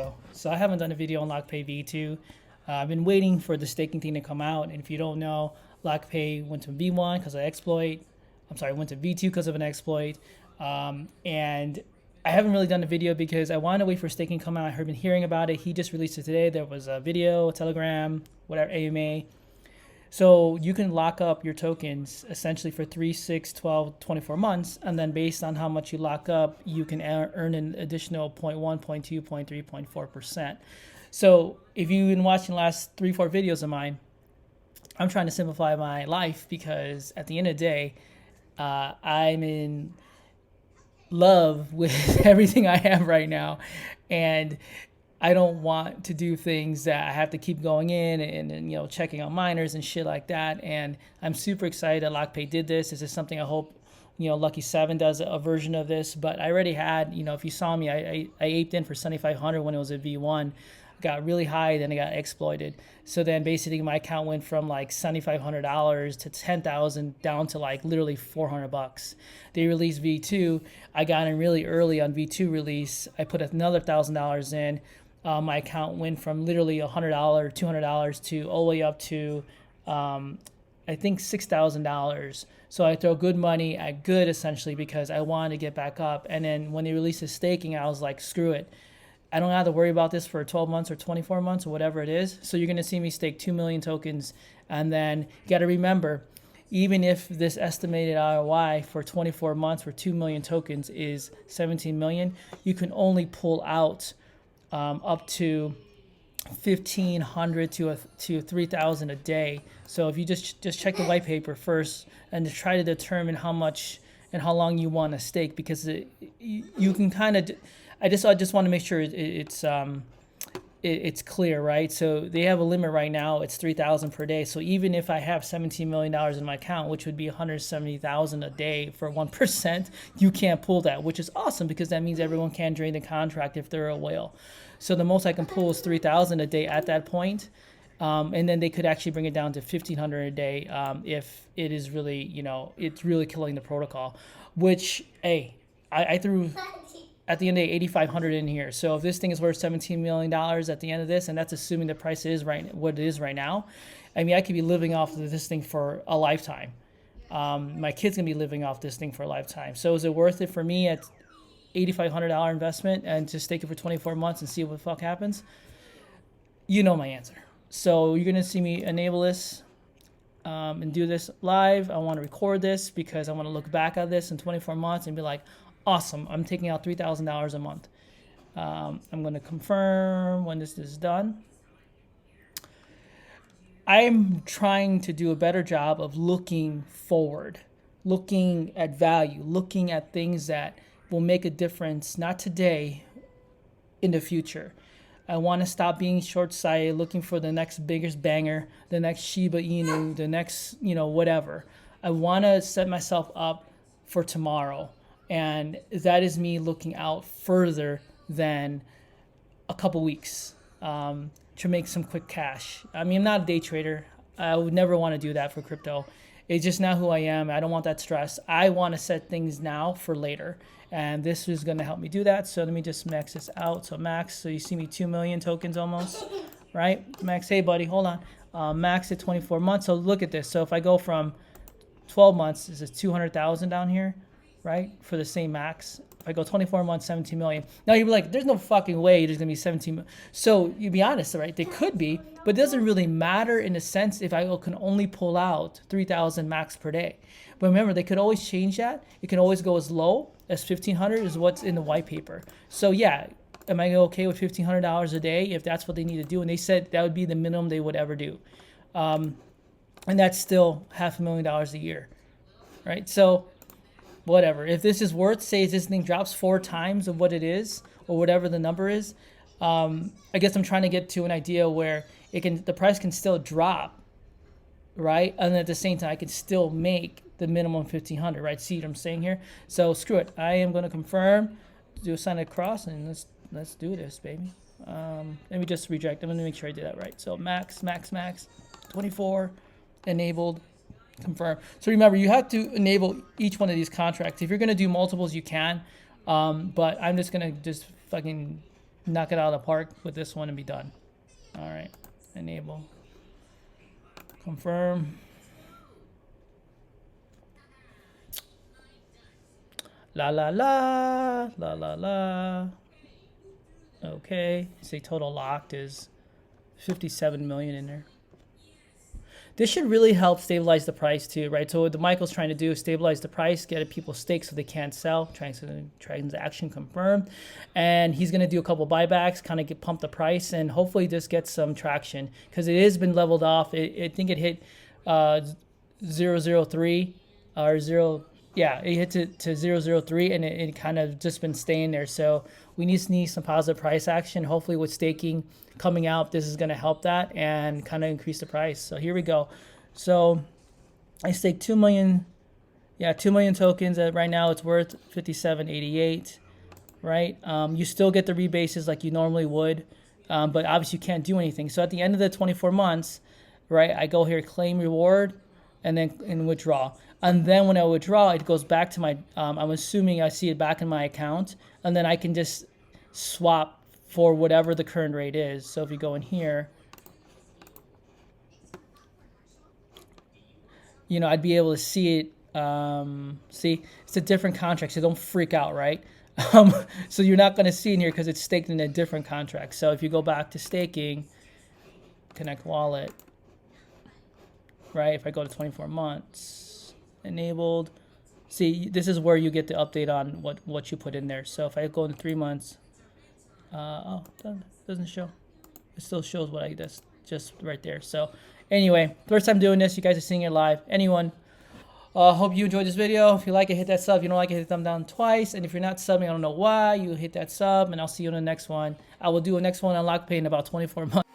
video. So I haven't done a video on LockPay V2. I've been waiting for the staking thing to come out. And if you don't know, LockPay went to V1 because of exploit. I'm sorry, went to V2 because of an exploit. And I haven't really done a video because I wanted to wait for staking to come out. I've been hearing about it. He just released it today. There was a video, Telegram, whatever, AMA. So you can lock up your tokens essentially for 3, 6, 12, 24 months. And then based on how much you lock up, you can earn an additional 0.1, 0.2, 0.3, 0.4%. So if you've been watching the last 3, 4 videos of mine, I'm trying to simplify my life because at the end of the day, I'm in love with everything I have right now. And I don't want to do things that I have to keep going in and you know, checking on miners and shit like that. And I'm super excited that LockPay did this. This is something I hope, you know, Lucky 7 does a version of this. But I already had, you know, if you saw me, I aped in for 7,500 when it was at V1. Got really high, then it got exploited. So then basically my account went from like $7,500 to $10,000 down to like literally $400. They released V2. I got in really early on V2 release. I put another $1,000 in. My account went from literally $100, $200 to all the way up to, I think $6,000. So I throw good money at good essentially because I wanted to get back up. And then when they released the staking, I was like, screw it. I don't have to worry about this for 12 months or 24 months or whatever it is. So you're going to see me stake 2 million tokens. And then you got to remember, even if this estimated ROI for 24 months for 2 million tokens is 17 million, you can only pull out up to 1,500 to 3,000 a day. So if you just check the white paper first and to try to determine how much and how long you want to stake, because you can kind of, I just want to make sure it's clear, right? So they have a limit right now. It's 3,000 per day. So even if I have $17 million in my account, which would be 170,000 a day for 1%, you can't pull that, which is awesome because that means everyone can drain the contract if they're a whale. So the most I can pull is 3,000 a day at that point. And then they could actually bring it down to 1,500 a day if it is really, you know, it's really killing the protocol, which, hey, I threw at the end of the day 8,500 in here. So if this thing is worth $17 million at the end of this, and that's assuming the price is right what it is right now, I mean, I could be living off of this thing for a lifetime. My kid's gonna be living off this thing for a lifetime. So is it worth it for me at $8,500 investment and just take it for 24 months and see what the fuck happens? You know my answer. So you're gonna see me enable this and do this live. I want to record this because I want to look back at this in 24 months and be like, awesome, I'm taking out $3,000 a month. I'm going to confirm when this is done. I'm trying to do a better job of looking forward, looking at value, looking at things that will make a difference, not today, in the future. I want to stop being short-sighted, looking for the next biggest banger, the next Shiba Inu, the next, you know, whatever. I want to set myself up for tomorrow. And that is me looking out further than a couple weeks to make some quick cash. I mean, I'm not a day trader. I would never want to do that for crypto. It's just not who I am. I don't want that stress. I want to set things now for later. And this is going to help me do that. So let me just max this out. So max, so you see me 2 million tokens almost, right? Max, hey buddy, hold on. Max at 24 months. So look at this. So if I go from 12 months, this is 200,000 down here, right? For the same max. If I go 24 months, 17 million. Now you'd be like, there's no fucking way there's gonna be 17 million. So you be honest, right? There could be, but it doesn't really matter in a sense if I can only pull out 3,000 max per day. But remember, they could always change that. It can always go as low as 1,500 is what's in the white paper. So yeah, am I okay with $1,500 a day if that's what they need to do? And they said that would be the minimum they would ever do. And that's still $500,000 a year, right? So whatever. If this is worth, say this thing drops 4 times of what it is or whatever the number is, I guess I'm trying to get to an idea where the price can still drop, right? And at the same time, I can still make the minimum 1,500, right? See what I'm saying here? So screw it. I am going to confirm, do a sign across, and let's do this, baby. Let me just reject. I'm going to make sure I did that right. So max, 24, enabled, confirm. So remember, you have to enable each one of these contracts. If you're going to do multiples, you can. But I'm just going to fucking knock it out of the park with this one and be done. All right, enable, confirm. La la la, la la la. Okay, say total locked is 57 million in there. This should really help stabilize the price too, right? So what the Michael's trying to do is stabilize the price, get people staked so they can't sell, transaction confirmed. And he's going to do a couple buybacks, kind of pump the price, and hopefully this gets some traction because it has been leveled off. I think it hit 003 or 0. Yeah, it hit to 003 and it kind of just been staying there. So we need some positive price action. Hopefully with staking coming out, this is going to help that and kind of increase the price. So here we go. So I staked 2 million. Yeah, 2 million tokens. Right now it's worth 57.88, right? You still get the rebases like you normally would, but obviously you can't do anything. So at the end of the 24 months, right, I go here, claim reward, and then withdraw. And then when I withdraw, it goes back to my, I'm assuming I see it back in my account, and then I can just swap for whatever the current rate is. So if you go in here, you know, I'd be able to see it. See, it's a different contract, so don't freak out, right? So you're not going to see in here because it's staked in a different contract. So if you go back to staking, connect wallet, right? If I go to 24 months, enabled, see, this is where you get the update on what you put in there. So if I go in 3 months, oh, doesn't show. It still shows what I just right there. So anyway, first time doing this, you guys are seeing it live. Anyone, hope you enjoyed this video. If you like it, hit that sub. If you don't like it, hit the thumb down twice. And if you're not subbing, I don't know why, you hit that sub, and I'll see you in the next one. I will do a next one on LockPay in about 24 months.